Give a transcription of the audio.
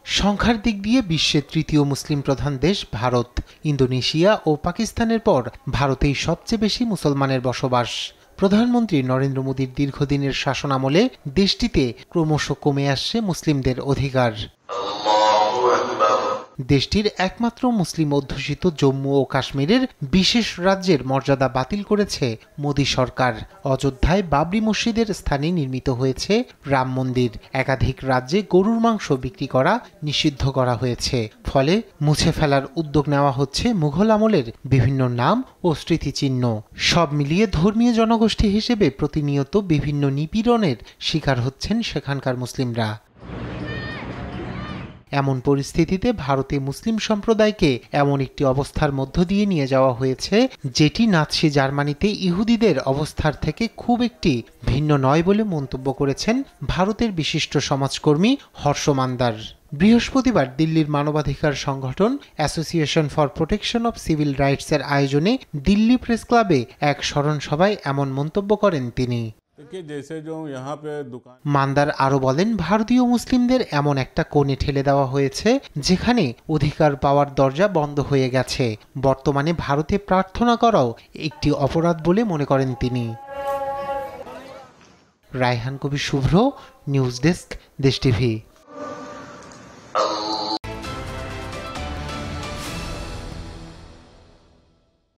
সংখ্যার দিক দিয়ে বিশ্বের তৃতীয় মুসলিম প্রধান দেশ ভারত। ইন্দোনেশিয়া ও পাকিস্তানের পর ভারতেই সবচেয়ে বেশি মুসলমানের বসবাস। প্রধানমন্ত্রী নরেন্দ্র মোদীর দীর্ঘদিনের শাসনামলে দেশটিতে ক্রমশ কমে আসছে মুসলিমদের অধিকার। দেশটির একমাত্র মুসলিম অধ্যুষিত জম্মু ও কাশ্মীরের বিশেষ রাজ্যের মর্যাদা বাতিল করেছে মোদী সরকার। অযোধ্যায় বাবরি মসজিদের স্থানে নির্মিত হয়েছে রাম মন্দির। একাধিক রাজ্যে গরুর মাংস বিক্রি করা নিষিদ্ধ করা হয়েছে। ফলে মুছে ফেলার উদ্যোগ নেওয়া হচ্ছে মুঘল আমলের বিভিন্ন নাম ও স্মৃতিচিহ্ন। সব মিলিয়ে ধর্মীয় জনগোষ্ঠী হিসেবে প্রতিনিয়ত বিভিন্ন নিপীড়নের শিকার হচ্ছেন সেখানকার মুসলিমরা। এমন পরিস্থিতিতে ভারতে মুসলিম সম্প্রদায়কে এমন একটি অবস্থার মধ্য দিয়ে নিয়ে যাওয়া হয়েছে যেটি নাৎসি জার্মানিতে ইহুদিদের অবস্থার থেকে খুব একটি ভিন্ন নয় বলে মন্তব্য করেছেন ভারতের বিশিষ্ট সমাজকর্মী হর্ষ মান্দার। বৃহস্পতিবার দিল্লির মানবাধিকার সংগঠন association for protection of civil রাইটসের আয়োজনে দিল্লি প্রেস ক্লাবে এক স্মরণ সভায় এমন মন্তব্য করেন তিনি। মান্দার আরো বলেন, ভারতীয় মুসলিমদের এমন একটা কোণে ঠেলে দেওয়া হয়েছে যেখানে অধিকার পাওয়ার দরজা বন্ধ হয়ে গেছে। বর্তমানে ভারতে প্রার্থনা করাও একটি অপরাধ বলে মনে করেন তিনি। রায়হান কবির শুভ্র, নিউজ ডেস্ক, দেশ টিভি।